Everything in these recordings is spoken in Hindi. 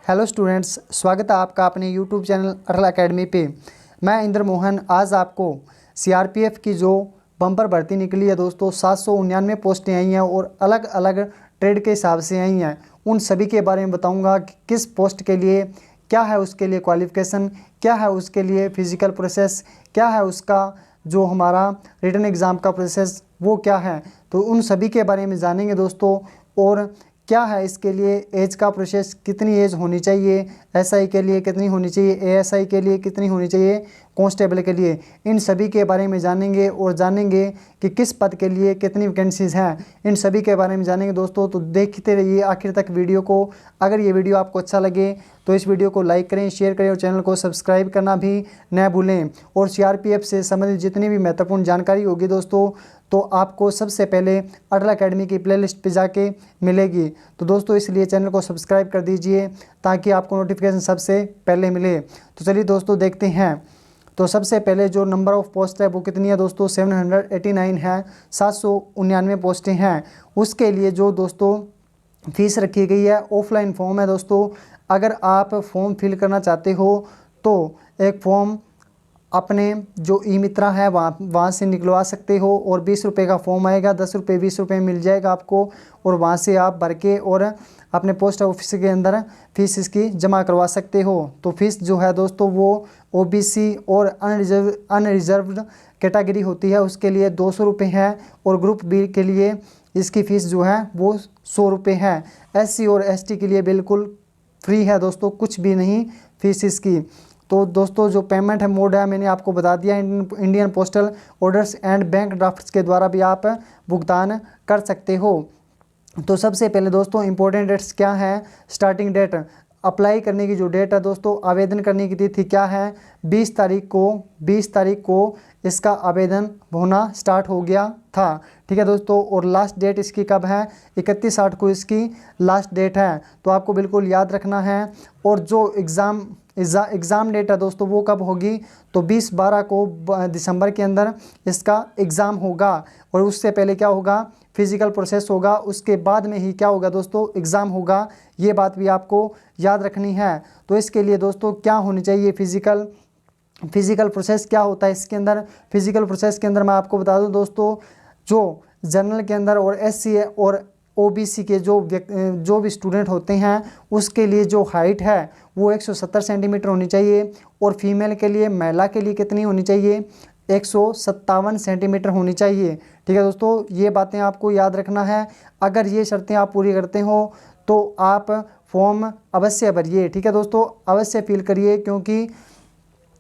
हेलो स्टूडेंट्स, स्वागत है आपका अपने यूट्यूब चैनल अटल एकेडमी पे। मैं इंद्र मोहन आज आपको सीआरपीएफ की जो बम्पर भर्ती निकली है दोस्तों, 799 पोस्टें आई हैं और अलग अलग ट्रेड के हिसाब से आई हैं। उन सभी के बारे में बताऊंगा कि किस पोस्ट के लिए क्या है, उसके लिए क्वालिफ़िकेशन क्या है, उसके लिए फ़िज़िकल प्रोसेस क्या है, उसका जो हमारा रिटन एग्ज़ाम का प्रोसेस वो क्या है। तो उन सभी के बारे में जानेंगे दोस्तों। और क्या है इसके लिए एज का प्रोसेस, कितनी एज होनी चाहिए, एसआई के लिए कितनी होनी चाहिए, एएसआई के लिए कितनी होनी चाहिए, कांस्टेबल के लिए, इन सभी के बारे में जानेंगे। और जानेंगे कि किस पद के लिए कितनी वैकेंसीज़ हैं, इन सभी के बारे में जानेंगे दोस्तों। तो देखते रहिए आखिर तक वीडियो को। अगर ये वीडियो आपको अच्छा लगे तो इस वीडियो को लाइक करें, शेयर करें और चैनल को सब्सक्राइब करना भी न भूलें। और सीआरपीएफ से संबंधित जितनी भी महत्वपूर्ण जानकारी होगी दोस्तों, तो आपको सबसे पहले अटल एकेडमी की प्लेलिस्ट पे जाके मिलेगी। तो दोस्तों इसलिए चैनल को सब्सक्राइब कर दीजिए ताकि आपको नोटिफिकेशन सबसे पहले मिले। तो चलिए दोस्तों देखते हैं। तो सबसे पहले जो नंबर ऑफ़ पोस्ट है वो कितनी है दोस्तों, 789 है। 799 पोस्टें हैं। उसके लिए जो दोस्तों फीस रखी गई है, ऑफलाइन फॉर्म है दोस्तों। अगर आप फॉर्म फिल करना चाहते हो तो एक फॉर्म अपने जो ई मित्रा है वहाँ से निकलवा सकते हो। और 20 रुपये का फॉर्म आएगा, 10 रुपये 20 रुपये मिल जाएगा आपको। और वहाँ से आप भर के और अपने पोस्ट ऑफिस के अंदर फीस इसकी जमा करवा सकते हो। तो फीस जो है दोस्तों वो ओबीसी और अनरिजर्व्ड कैटेगरी होती है, उसके लिए 200 रुपये है। और ग्रुप बी के लिए इसकी फ़ीस जो है वो 100 रुपये है। एससी और एसटी के लिए बिल्कुल फ्री है दोस्तों, कुछ भी नहीं फीस इसकी। तो दोस्तों जो पेमेंट है मोड है मैंने आपको बता दिया, Indian postal orders and bank drafts के द्वारा भी आप भुगतान कर सकते हो। तो सबसे पहले दोस्तों इंपॉर्टेंट डेट्स क्या है। स्टार्टिंग डेट, अप्लाई करने की जो डेट है दोस्तों, आवेदन करने की तिथि क्या है, 20 तारीख को इसका आवेदन होना स्टार्ट हो गया था। ठीक है दोस्तों। और लास्ट डेट इसकी कब है, 31/8 को इसकी लास्ट डेट है। तो आपको बिल्कुल याद रखना है। और जो एग्ज़ाम डेट है दोस्तों वो कब होगी, तो 20/12 को दिसंबर के अंदर इसका एग्ज़ाम होगा। और उससे पहले क्या होगा, फिज़िकल प्रोसेस होगा, उसके बाद में ही क्या होगा दोस्तों, एग्ज़ाम होगा। ये बात भी आपको याद रखनी है। तो इसके लिए दोस्तों क्या होनी चाहिए, फिज़िकल प्रोसेस क्या होता है इसके अंदर। फिज़िकल प्रोसेस के अंदर मैं आपको बता दूं दोस्तों, जो जनरल के अंदर और एससी और ओबीसी के जो भी स्टूडेंट होते हैं उसके लिए जो हाइट है वो 170 सेंटीमीटर होनी चाहिए। और फीमेल के लिए, महिला के लिए कितनी होनी चाहिए, 157 सेंटीमीटर होनी चाहिए। ठीक है दोस्तों, ये बातें आपको याद रखना है। अगर ये शर्तें आप पूरी करते हो तो आप फॉर्म अवश्य भरिए। ठीक है दोस्तों, अवश्य फिल करिए, क्योंकि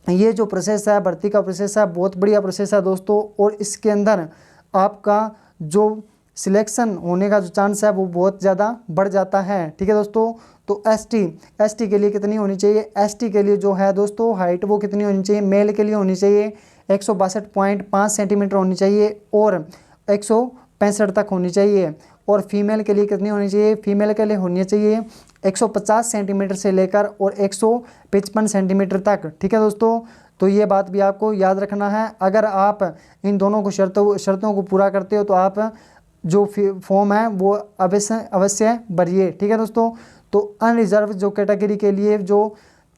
ये जो प्रोसेस है, भर्ती का प्रोसेस है, बहुत बढ़िया प्रोसेस है दोस्तों। और इसके अंदर आपका जो सिलेक्शन होने का जो चांस है वो बहुत ज़्यादा बढ़ जाता है। ठीक है दोस्तों। तो एसटी के लिए कितनी होनी चाहिए, एसटी के लिए जो है दोस्तों हाइट वो कितनी होनी चाहिए, मेल के लिए होनी चाहिए 162.5 सेंटीमीटर होनी चाहिए और 165 तक होनी चाहिए। और फीमेल के लिए कितनी होनी चाहिए, फीमेल के लिए होनी चाहिए 150 सेंटीमीटर से लेकर और 155 सेंटीमीटर तक। ठीक है दोस्तों। तो ये बात भी आपको याद रखना है। अगर आप इन दोनों को शर्तों को पूरा करते हो तो आप जो फॉर्म है वो अवश्य भरिए। ठीक है दोस्तों। तो अनरिजर्व जो कैटेगरी के लिए जो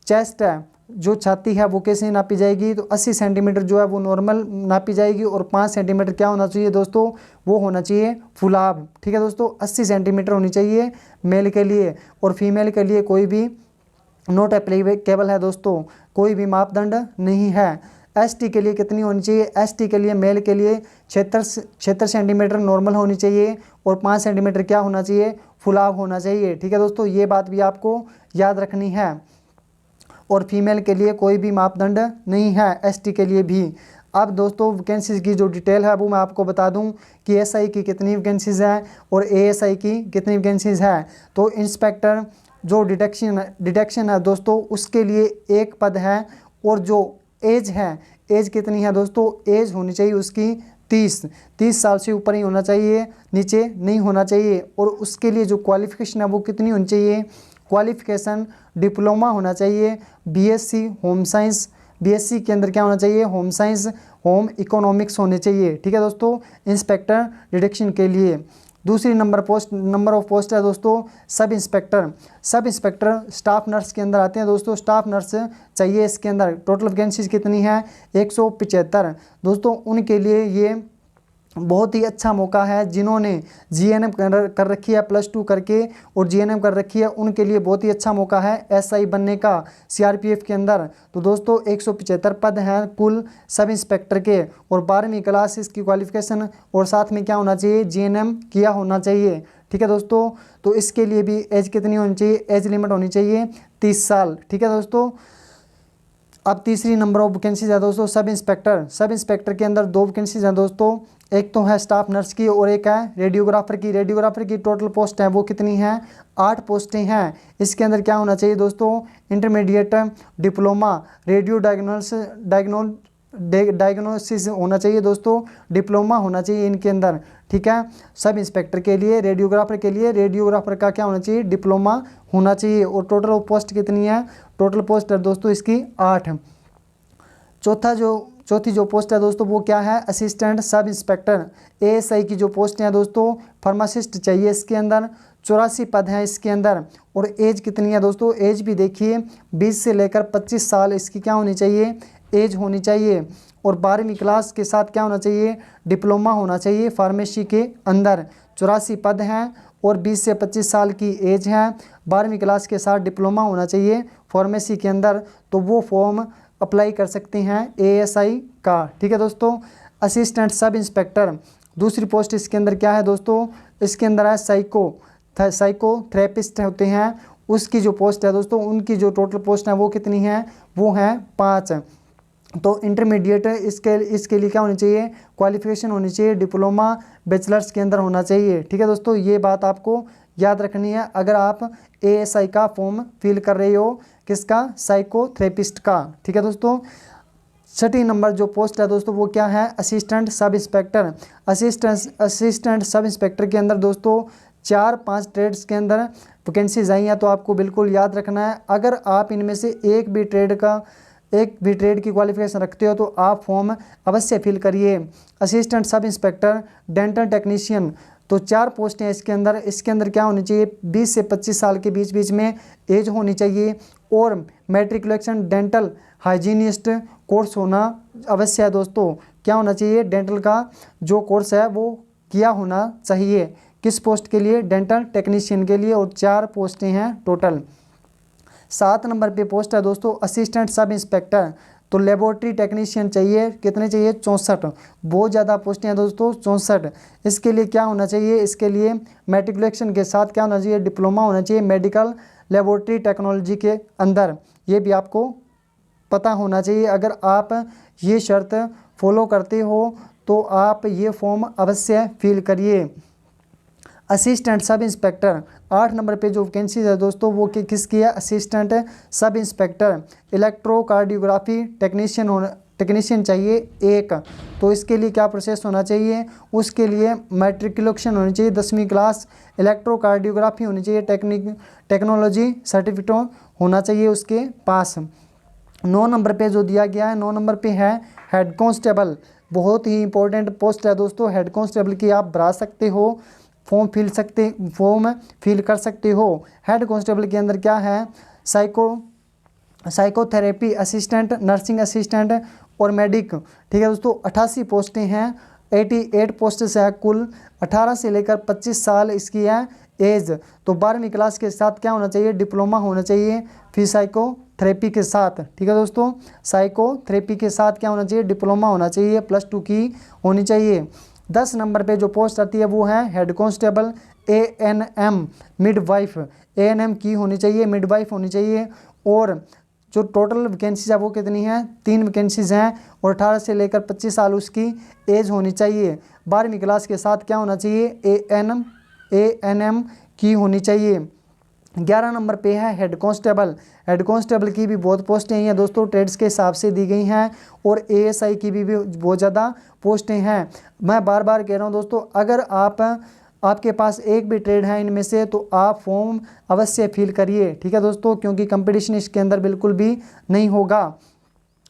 चेस्ट है, जो छाती है वो कैसे नापी जाएगी, तो 80 सेंटीमीटर जो है वो नॉर्मल नापी जाएगी। और 5 सेंटीमीटर क्या होना चाहिए दोस्तों, वो होना चाहिए फुलाव। ठीक है दोस्तों, 80 सेंटीमीटर होनी चाहिए मेल के लिए। और फीमेल के लिए कोई भी नॉट एप्लीकेबल है दोस्तों, कोई भी मापदंड नहीं है। एसटी के लिए कितनी होनी चाहिए, एसटी के लिए मेल के लिए 76 सेंटीमीटर नॉर्मल होनी चाहिए और 5 सेंटीमीटर क्या होना चाहिए, फुलाव होना चाहिए। ठीक है दोस्तों, ये बात भी आपको याद रखनी है। और फीमेल के लिए कोई भी मापदंड नहीं है, एसटी के लिए भी। अब दोस्तों वैकेंसीज़ की जो डिटेल है वो मैं आपको बता दूं कि एसआई की कितनी वैकेंसीज़ हैं और एएसआई की कितनी वैकेंसीज़ हैं। तो इंस्पेक्टर जो डिटेक्शन है दोस्तों, उसके लिए एक पद है। और जो एज है, एज कितनी है दोस्तों, एज होनी चाहिए उसकी 30 साल से ऊपर ही होना चाहिए, नीचे नहीं होना चाहिए। और उसके लिए जो क्वालिफ़िकेशन है वो कितनी होनी चाहिए, क्वालिफ़िकेशन डिप्लोमा होना चाहिए, बीएससी होम साइंस, बीएससी के अंदर क्या होना चाहिए, होम साइंस, होम इकोनॉमिक्स होने चाहिए। ठीक है दोस्तों, इंस्पेक्टर डिटेक्शन के लिए दूसरी नंबर ऑफ पोस्ट है दोस्तों sub inspector. Sub inspector staff nurse के अंदर आते हैं दोस्तों। स्टाफ नर्स चाहिए इसके अंदर। टोटल वैकेंसीज कितनी है? 175 दोस्तों। उनके लिए ये बहुत ही अच्छा मौका है जिन्होंने जीएनएम कर रखी है +2 करके और जीएनएम कर रखी है, उनके लिए बहुत ही अच्छा मौका है एसआई बनने का सीआरपीएफ के अंदर। तो दोस्तों 175 पद हैं कुल सब इंस्पेक्टर के, और 12वीं क्लास इसकी क्वालिफिकेशन, और साथ में क्या होना चाहिए? जीएनएम किया होना चाहिए। ठीक है दोस्तों। तो इसके लिए भी एज कितनी होनी चाहिए? एज लिमिट होनी चाहिए 30 साल। ठीक है दोस्तों। अब तीसरी नंबर ऑफ वैकेंसीज है दोस्तों सब इंस्पेक्टर। सब इंस्पेक्टर के अंदर 2 वैकेंसीज हैं दोस्तों। एक तो है स्टाफ नर्स की और एक है रेडियोग्राफर की। रेडियोग्राफर की टोटल पोस्ट है वो कितनी हैं? 8 पोस्टें हैं। इसके अंदर क्या होना चाहिए दोस्तों? इंटरमीडिएट डिप्लोमा रेडियो डायग्नोसिस होना चाहिए दोस्तों। डिप्लोमा होना चाहिए इनके अंदर। ठीक है। सब इंस्पेक्टर के लिए, रेडियोग्राफर के लिए रेडियोग्राफर का क्या होना चाहिए? डिप्लोमा होना चाहिए। और टोटल पोस्ट कितनी है? टोटल पोस्ट है दोस्तों इसकी 8। चौथी जो पोस्ट है दोस्तों वो क्या है? Assistant sub inspector. एएसआई की जो पोस्ट हैं दोस्तों, फार्मासिस्ट चाहिए इसके अंदर। 84 पद हैं इसके अंदर। और एज कितनी है दोस्तों? एज भी देखिए 20 से लेकर 25 साल इसकी क्या होनी चाहिए? एज होनी चाहिए। और 12वीं क्लास के साथ क्या होना चाहिए? डिप्लोमा होना चाहिए फार्मेसी के अंदर। 84 पद हैं और 20 से 25 साल की एज है। 12वीं क्लास के साथ डिप्लोमा होना चाहिए फार्मेसी के अंदर। तो वो फॉर्म अप्लाई कर सकते हैं एएसआई का। ठीक है दोस्तों। असिस्टेंट सब इंस्पेक्टर दूसरी पोस्ट इसके अंदर क्या है दोस्तों? इसके अंदर है साइकोथेरेपिस्ट होते हैं, उसकी जो पोस्ट है दोस्तों, उनकी जो टोटल पोस्ट है वो कितनी है? वो हैं 5। तो इंटरमीडिएट इसके लिए क्या होनी चाहिए? क्वालिफिकेशन होनी चाहिए डिप्लोमा बैचलर्स के अंदर होना चाहिए। ठीक है दोस्तों। ये बात आपको याद रखनी है अगर आप एएसआई का फॉर्म फिल कर रहे हो। किसका? साइकोथेरेपिस्ट का। ठीक है दोस्तों। छठी नंबर जो पोस्ट है दोस्तों वो क्या है? Assistant sub inspector. Assistant sub inspector के अंदर दोस्तों 4-5 ट्रेड्स के अंदर वैकेंसीज आई हैं। तो आपको बिल्कुल याद रखना है, अगर आप इनमें से एक भी ट्रेड की क्वालिफिकेशन रखते हो तो आप फॉर्म अवश्य फिल करिए। Assistant sub inspector dental technician, तो 4 पोस्टें हैं इसके अंदर। इसके अंदर क्या होनी चाहिए? 20 से 25 साल के बीच में एज होनी चाहिए। और मैट्रिकुलेशन डेंटल हाइजीनिस्ट कोर्स होना अवश्य है दोस्तों। क्या होना चाहिए? डेंटल का जो कोर्स है वो किया होना चाहिए। किस पोस्ट के लिए? डेंटल टेक्नीशियन के लिए। और 4 पोस्टें हैं टोटल। 7 नंबर पे पोस्ट है दोस्तों असिस्टेंट सब इंस्पेक्टर। तो लेबोरेटरी टेक्नीशियन चाहिए। कितने चाहिए? 64। बहुत ज़्यादा पोस्टें हैं दोस्तों, 64। इसके लिए क्या होना चाहिए? इसके लिए मैट्रिकुलेशन के साथ क्या होना चाहिए? डिप्लोमा होना चाहिए मेडिकल लेबोरेटरी टेक्नोलॉजी के अंदर। ये भी आपको पता होना चाहिए। अगर आप ये शर्त फॉलो करते हो तो आप ये फॉर्म अवश्य फिल करिए। असिस्टेंट सब इंस्पेक्टर 8 नंबर पे जो वैकेंसीज है दोस्तों वो किसकी है? Assistant sub inspector. Electrocardiography technician चाहिए 1। तो इसके लिए क्या प्रोसेस होना चाहिए? उसके लिए मैट्रिकुलेशन होनी चाहिए 10वीं क्लास। इलेक्ट्रोकार्डियोग्राफी होनी चाहिए टेक्नोलॉजी सर्टिफिकेट होना चाहिए उसके पास। 9 नंबर पे जो दिया गया है, 9 नंबर पे है हेड कांस्टेबल। बहुत ही इंपॉर्टेंट पोस्ट है दोस्तों। हेड कांस्टेबल की आप भरा सकते हो, फॉर्म फिल कर सकते हो। हेड कांस्टेबल के अंदर क्या है? साइकोथेरेपी असिस्टेंट, नर्सिंग असिस्टेंट और मेडिक। ठीक है दोस्तों। 88 पोस्टें हैं। 88 पोस्ट्स है कुल। 18 से लेकर 25 साल इसकी है एज। तो 12वीं क्लास के साथ क्या होना चाहिए? डिप्लोमा होना चाहिए फिर साइकोथेरेपी के साथ। ठीक है दोस्तों। साइकोथेरेपी के साथ क्या होना चाहिए? डिप्लोमा होना चाहिए, +2 की होनी चाहिए। 10 नंबर पे जो पोस्ट आती है वो है head constable ANM midwife. ANM की होनी चाहिए, मिडवाइफ होनी चाहिए। और जो टोटल वैकेंसीज है वो कितनी है? 3 वैकेंसीज हैं। और 18 से लेकर 25 साल उसकी एज होनी चाहिए। 12वीं क्लास के साथ क्या होना चाहिए? ANM की होनी चाहिए। 11 नंबर पे है हेड कांस्टेबल। हेड कांस्टेबल की भी बहुत पोस्टें हैं दोस्तों, ट्रेड्स के हिसाब से दी गई हैं। और ASI की भी बहुत ज़्यादा पोस्टें हैं। मैं बार बार कह रहा हूं दोस्तों, अगर आपके पास एक भी ट्रेड है इनमें से तो आप फॉर्म अवश्य फिल करिए। ठीक है दोस्तों, क्योंकि कंपटीशन इसके अंदर बिल्कुल भी नहीं होगा।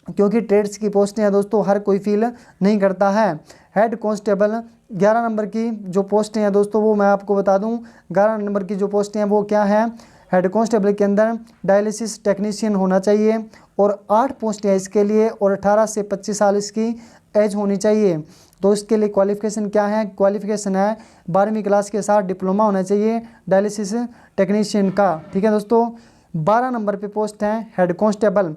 क्योंकि ट्रेड्स की पोस्टें हैं दोस्तों हर कोई फिल नहीं करता है। हेड कांस्टेबल 11 नंबर की जो पोस्टें हैं दोस्तों वो मैं आपको बता दूं, 11 नंबर की जो पोस्टें हैं वो क्या है, हेड कांस्टेबल के अंदर डायलिसिस टेक्नीशियन होना चाहिए और 8 पोस्टें हैं इसके लिए और 18 से 25 साल इसकी एज होनी चाहिए। तो इसके लिए क्वालिफिकेशन क्या है, क्वालिफिकेशन है 12वीं क्लास के साथ डिप्लोमा होना चाहिए डायलिसिस टेक्नीशियन का। ठीक है दोस्तों। 12 नंबर पे पोस्ट है head constable.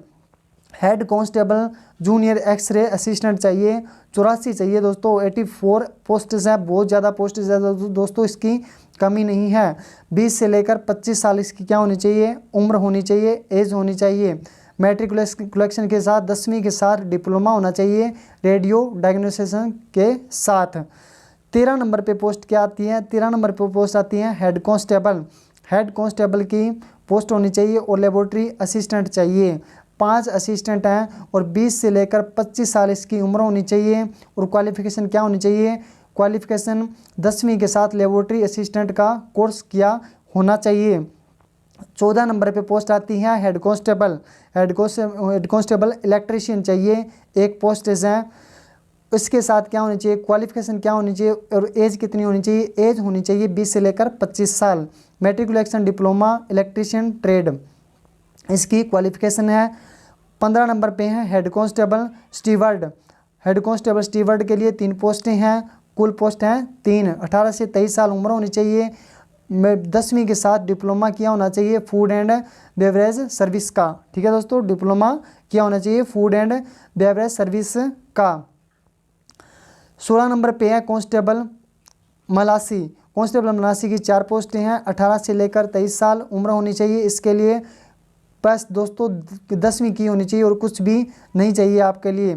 Head constable junior X-ray assistant चाहिए, 84 चाहिए दोस्तों। 84 पोस्ट्स हैं, बहुत ज़्यादा पोस्ट्स है दोस्तों, इसकी कमी नहीं है। 20 से लेकर 25 साल इसकी क्या होनी चाहिए, उम्र होनी चाहिए, एज होनी चाहिए। मैट्रिकुलेशन के साथ 10वीं के साथ डिप्लोमा होना चाहिए रेडियो डायग्नोसिसन के साथ। 13 नंबर पे पोस्ट क्या आती है, 13 नंबर पे पोस्ट आती है हेड कांस्टेबल। हेड कांस्टेबल की पोस्ट होनी चाहिए और लेबोरेटरी असिस्टेंट चाहिए। 5 असिस्टेंट हैं और 20 से लेकर 25 साल इसकी उम्र होनी चाहिए और क्वालिफिकेशन क्या होनी चाहिए, क्वालिफिकेशन 10वीं के साथ लेबोरेटरी असिस्टेंट का कोर्स किया होना चाहिए। 14 नंबर पे पोस्ट आती है head constable. Head constable electrician चाहिए, एक पोस्ट है। इसके साथ क्या होनी चाहिए, क्वालिफिकेशन क्या होनी चाहिए और एज कितनी होनी चाहिए, एज होनी चाहिए 20 से लेकर 25 साल। मैट्रिकुलेशन डिप्लोमा इलेक्ट्रीशियन ट्रेड इसकी क्वालिफिकेशन है। 15 नंबर पे है head constable steward. Head constable steward के लिए 3 पोस्टें हैं, कुल पोस्ट हैं 3। 18 से 23 साल उम्र होनी चाहिए। 10वीं के साथ डिप्लोमा किया होना चाहिए फूड एंड बेवरेज सर्विस का। ठीक है दोस्तों, डिप्लोमा किया होना चाहिए फूड एंड बेवरेज सर्विस का। 16 नंबर पे है कांस्टेबल मलासी। कांस्टेबल मलासी की 4 पोस्टें हैं, 18 से लेकर 23 साल उम्र होनी चाहिए। इसके लिए बस दोस्तों 10वीं की होनी चाहिए और कुछ भी नहीं चाहिए आपके लिए।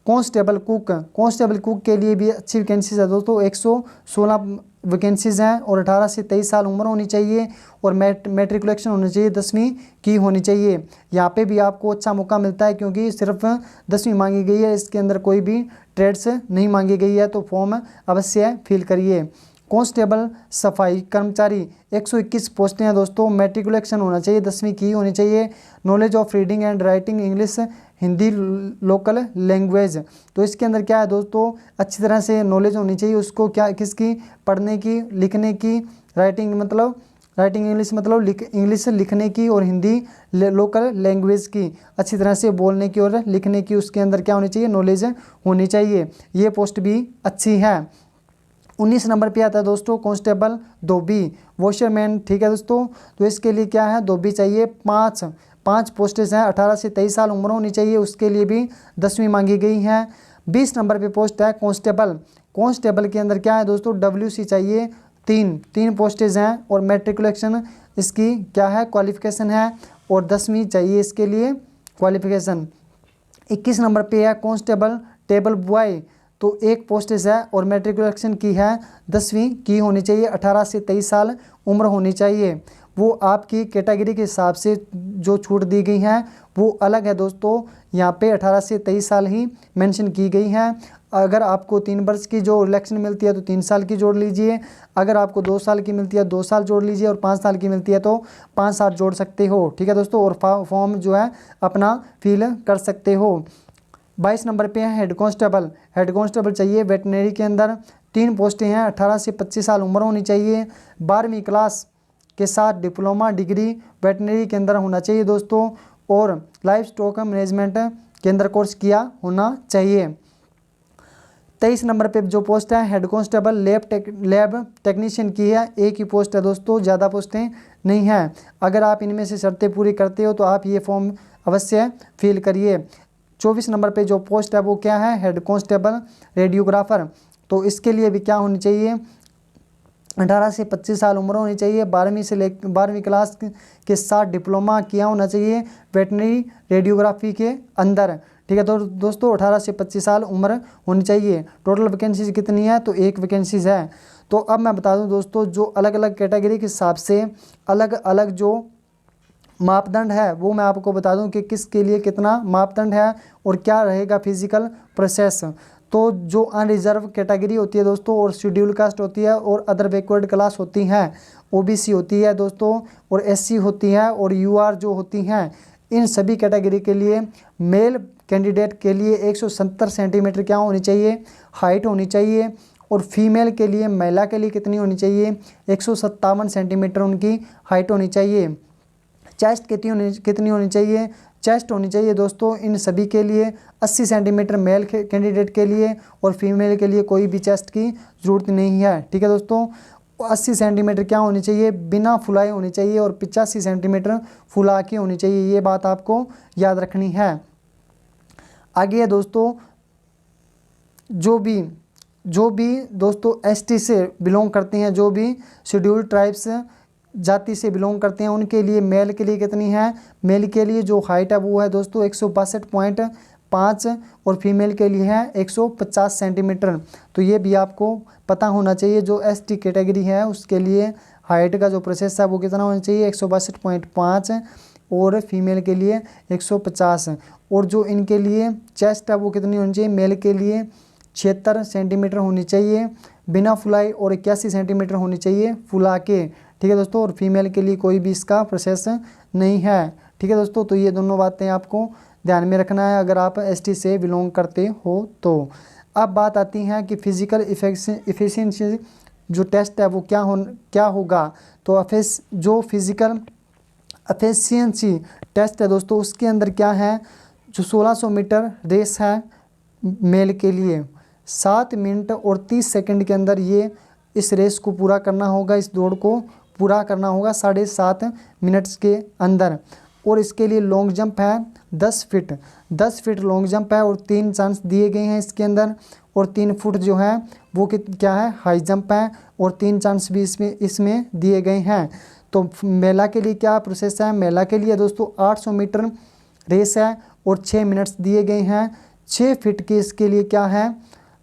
कांस्टेबल कुक, कांस्टेबल कुक के लिए भी अच्छी वैकेंसीज है दोस्तों, 116 वैकेंसीज हैं और 18 से 23 साल उम्र होनी चाहिए और मैट्रिकुलेशन होनी चाहिए 10वीं की होनी चाहिए। यहाँ पे भी आपको अच्छा मौका मिलता है क्योंकि सिर्फ 10वीं मांगी गई है, इसके अंदर कोई भी ट्रेड्स नहीं मांगी गई है, तो फॉर्म अवश्य फिल करिए। कांस्टेबल सफाई कर्मचारी 121 पोस्टें हैं दोस्तों, मैट्रिकुलेशन होना चाहिए 10वीं की होनी चाहिए। Knowledge of reading and writing English Hindi local language, तो इसके अंदर क्या है दोस्तों, अच्छी तरह से नॉलेज होनी चाहिए उसको, क्या किसकी, पढ़ने की, लिखने की, राइटिंग मतलब राइटिंग इंग्लिश मतलब इंग्लिश लिखने की और हिंदी लोकल लैंग्वेज की अच्छी तरह से बोलने की और लिखने की, उसके अंदर क्या होनी चाहिए, नॉलेज होनी चाहिए। ये पोस्ट भी अच्छी है। 19 नंबर पे आता है दोस्तों कांस्टेबल धोबी वॉशरमैन। ठीक है दोस्तों, तो इसके लिए क्या है, धोबी चाहिए। 5 पोस्टें हैं, 18 से 23 साल उम्र होनी चाहिए, उसके लिए भी 10वीं मांगी गई है। 20 नंबर पे पोस्ट है कांस्टेबल। कांस्टेबल के अंदर क्या है दोस्तों, WC चाहिए, 3 पोस्टें हैं और मैट्रिकुलेशन इसकी क्या है, क्वालिफिकेशन है और 10वीं चाहिए इसके लिए क्वालिफिकेशन। 21 नंबर पे है कांस्टेबल टेबल बॉय, तो 1 पोस्ट है और मैट्रिकुलेशन की है 10वीं की होनी चाहिए, 18 से 23 साल उम्र होनी चाहिए। वो आपकी कैटेगरी के हिसाब से जो छूट दी गई हैं वो अलग है दोस्तों, यहाँ पे 18 से 23 साल ही मेंशन की गई हैं। अगर आपको 3 वर्ष की जो इलेक्शन मिलती है तो 3 साल की जोड़ लीजिए, अगर आपको 2 साल की मिलती है 2 साल जोड़ लीजिए और 5 साल की मिलती है तो 5 साल जोड़ सकते हो। ठीक है दोस्तों, और फॉर्म जो है अपना फिल कर सकते हो। 22 नंबर पे है हेड कांस्टेबल। हेड कांस्टेबल चाहिए वेटनरी के अंदर, 3 पोस्टें हैं, 18 से 25 साल उम्र होनी चाहिए। 12वीं क्लास के साथ डिप्लोमा डिग्री वेटनरी के अंदर होना चाहिए दोस्तों और लाइफ स्टॉक मैनेजमेंट के अंदर कोर्स किया होना चाहिए। 23 नंबर पे जो पोस्ट है हेड कांस्टेबल लैब टेक्नीशियन की है, एक ही पोस्ट है दोस्तों, ज़्यादा पोस्टें नहीं हैं। अगर आप इनमें से शर्तें पूरी करते हो तो आप ये फॉर्म अवश्य फिल करिए। 24 नंबर पे जो पोस्ट है वो क्या है, हेड कांस्टेबल रेडियोग्राफर, तो इसके लिए भी क्या होनी चाहिए, 18 से 25 साल उम्र होनी चाहिए। 12वीं क्लास के साथ डिप्लोमा किया होना चाहिए वेटनरी रेडियोग्राफी के अंदर। ठीक है, तो दोस्तों 18 से 25 साल उम्र होनी चाहिए। टोटल वैकेंसीज कितनी है, तो 1 वैकेंसीज है। तो अब मैं बता दूं दोस्तों, जो अलग अलग कैटेगरी के हिसाब से अलग अलग जो मापदंड है वो मैं आपको बता दूं कि किसके लिए कितना मापदंड है और क्या रहेगा फिजिकल प्रोसेस। तो जो अनरिजर्व कैटेगरी होती है दोस्तों और शेड्यूल कास्ट होती है और अदर बैकवर्ड क्लास होती हैं, OBC होती है दोस्तों और SC होती है और UR जो होती हैं, इन सभी कैटेगरी के लिए मेल कैंडिडेट के लिए 170 सेंटीमीटर क्या होनी चाहिए, हाइट होनी चाहिए। और फीमेल के लिए, महिला के लिए कितनी होनी चाहिए, 157 सेंटीमीटर उनकी हाइट होनी चाहिए। चेस्ट कितनी होनी चाहिए, चेस्ट होनी चाहिए दोस्तों इन सभी के लिए 80 सेंटीमीटर मेल कैंडिडेट के लिए, और फीमेल के लिए कोई भी चेस्ट की ज़रूरत नहीं है। ठीक है दोस्तों, 80 सेंटीमीटर क्या होनी चाहिए, बिना फुलाए होनी चाहिए, और 85 सेंटीमीटर फुला के होनी चाहिए। ये बात आपको याद रखनी है। आगे है दोस्तों, जो भी दोस्तों एसटी से बिलोंग करते हैं, जो भी शेड्यूल्ड ट्राइब्स जाति से बिलोंग करते हैं, उनके लिए मेल के लिए कितनी है, मेल के लिए जो हाइट है वो है दोस्तों 162.5 और फीमेल के लिए है 150 सेंटीमीटर। तो ये भी आपको पता होना चाहिए। जो एसटी कैटेगरी है उसके लिए हाइट का जो प्रोसेस है वो कितना होना चाहिए, 162.5 और फीमेल के लिए 150। और जो इनके लिए चेस्ट है वो कितनी होनी चाहिए, मेल के लिए 76 सेंटीमीटर होनी चाहिए बिना फुलाई, और 81 सेंटीमीटर होनी चाहिए फुला के। ठीक है दोस्तों, और फीमेल के लिए कोई भी इसका प्रोसेस नहीं है। ठीक है दोस्तों, तो ये दोनों बातें आपको ध्यान में रखना है अगर आप एसटी से बिलोंग करते हो तो। अब बात आती है कि फिजिकल इफिशिएंसी जो टेस्ट है वो क्या होगा। तो जो फिजिकल एफिशिएंसी टेस्ट है दोस्तों उसके अंदर क्या है, जो 1600 मीटर रेस है मेल के लिए 7 मिनट और 30 सेकंड के अंदर ये इस रेस को पूरा करना होगा, इस दौड़ को पूरा करना होगा 7.5 मिनट्स के अंदर। और इसके लिए लॉन्ग जंप है 10 फीट लॉन्ग जंप है, और 3 चांस दिए गए हैं इसके अंदर। और 3 फुट जो है वो क्या है, हाई जंप है, और 3 चांस भी इसमें दिए गए हैं। तो महिला के लिए क्या प्रोसेस है, महिला के लिए दोस्तों 800 मीटर रेस है और 6 मिनट्स दिए गए हैं। 6 फीट के इसके लिए क्या है,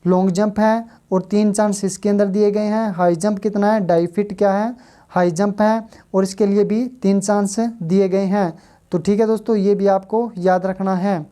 लॉन्ग जंप है, और 3 चांस इसके अंदर दिए गए हैं। हाई जंप कितना है, 2.5 फीट क्या है, हाई जंप है, और इसके लिए भी 3 चांस दिए गए हैं। तो ठीक है दोस्तों, ये भी आपको याद रखना है।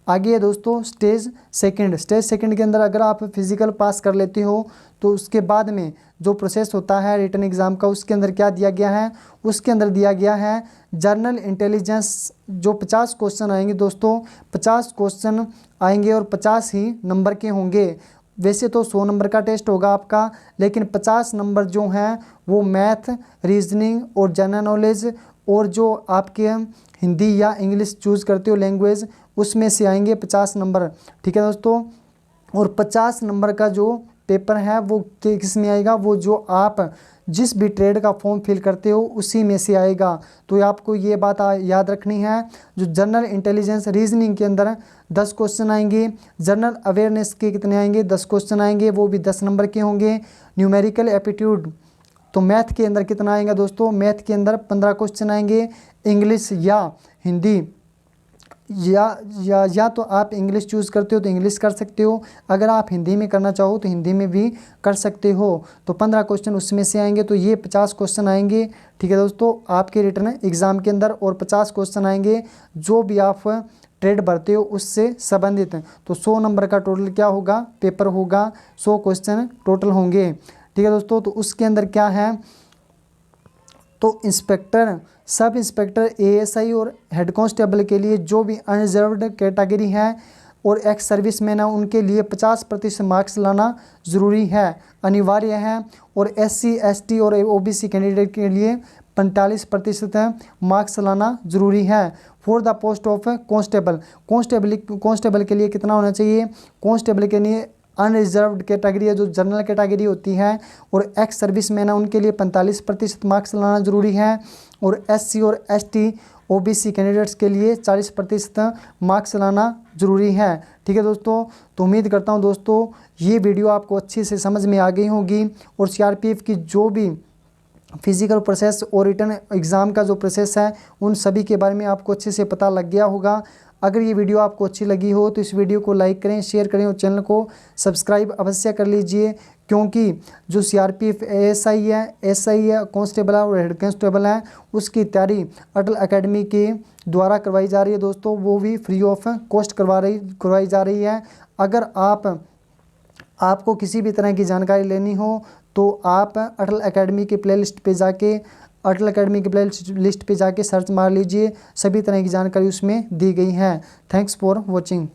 आगे है दोस्तों स्टेज सेकंड के अंदर अगर आप फिजिकल पास कर लेते हो तो उसके बाद में जो प्रोसेस होता है रिटन एग्ज़ाम का, उसके अंदर क्या दिया गया है, उसके अंदर दिया गया है जनरल इंटेलिजेंस। जो 50 क्वेश्चन आएंगे दोस्तों, 50 क्वेश्चन आएंगे और 50 ही नंबर के होंगे। वैसे तो 100 नंबर का टेस्ट होगा आपका, लेकिन 50 नंबर जो हैं वो मैथ, रीजनिंग और जनरल नॉलेज, और जो आपके हिंदी या इंग्लिश चूज़ करते हो लैंग्वेज, उसमें से आएंगे 50 नंबर। ठीक है दोस्तों, और 50 नंबर का जो पेपर है वो किस में आएगा, वो जो आप जिस भी ट्रेड का फॉर्म फिल करते हो उसी में से आएगा। तो आपको ये बात याद रखनी है। जो जनरल इंटेलिजेंस रीजनिंग के अंदर 10 क्वेश्चन आएंगे, जनरल अवेयरनेस के कितने आएंगे, 10 क्वेश्चन आएंगे, वो भी 10 नंबर के होंगे। न्यूमेरिकल एप्टीट्यूड तो मैथ के अंदर कितना आएगा दोस्तों, मैथ के अंदर 15 क्वेश्चन आएंगे। इंग्लिश या हिंदी या तो आप इंग्लिश चूज़ करते हो तो इंग्लिश कर सकते हो, अगर आप हिंदी में करना चाहो तो हिंदी में भी कर सकते हो। तो 15 क्वेश्चन उसमें से आएंगे, तो ये 50 क्वेश्चन आएंगे। ठीक है दोस्तों, आपके रिटन एग्ज़ाम के अंदर, और 50 क्वेश्चन आएंगे जो भी आप ट्रेड भरते हो उससे संबंधित। तो 100 नंबर का टोटल क्या होगा, पेपर होगा, 100 क्वेश्चन टोटल होंगे। ठीक है दोस्तों, तो उसके अंदर क्या है, तो इंस्पेक्टर, सब इंस्पेक्टर, एएसआई और हेड कांस्टेबल के लिए जो भी अनरिजर्व्ड कैटेगरी है और एक्स सर्विसमैन है उनके लिए 50% मार्क्स लाना ज़रूरी है, अनिवार्य है। और एससी, एसटी और ओबीसी कैंडिडेट के लिए 45% मार्क्स लाना ज़रूरी है। For the post of constable के लिए कितना होना चाहिए, कांस्टेबल के लिए अनरिजर्व्ड कैटेगरी है जो जनरल कैटेगरी होती है, और एक्स सर्विसमैन है उनके लिए 45% मार्क्स लाना ज़रूरी है। और एससी और एसटी ओबीसी कैंडिडेट्स के लिए 40% मार्क्स लाना ज़रूरी है। ठीक है दोस्तों, तो उम्मीद करता हूँ दोस्तों ये वीडियो आपको अच्छे से समझ में आ गई होगी, और सीआरपीएफ की जो भी फिजिकल प्रोसेस और रिटन एग्ज़ाम का जो प्रोसेस है उन सभी के बारे में आपको अच्छे से पता लग गया होगा। अगर ये वीडियो आपको अच्छी लगी हो तो इस वीडियो को लाइक करें, शेयर करें, और चैनल को सब्सक्राइब अवश्य कर लीजिए, क्योंकि जो सीआरपीएफ एएसआई है, एसआई है, कांस्टेबल है और हेड कांस्टेबल है, उसकी तैयारी अटल एकेडमी के द्वारा करवाई जा रही है दोस्तों, वो भी फ्री ऑफ कॉस्ट करवाई जा रही है। अगर आपको किसी भी तरह की जानकारी लेनी हो तो आप अटल एकेडमी के प्लेलिस्ट पे जाके अटल अकेडमी की प्ले लिस्ट पे जाके सर्च मार लीजिए, सभी तरह की जानकारी उसमें दी गई है। Thanks for watching.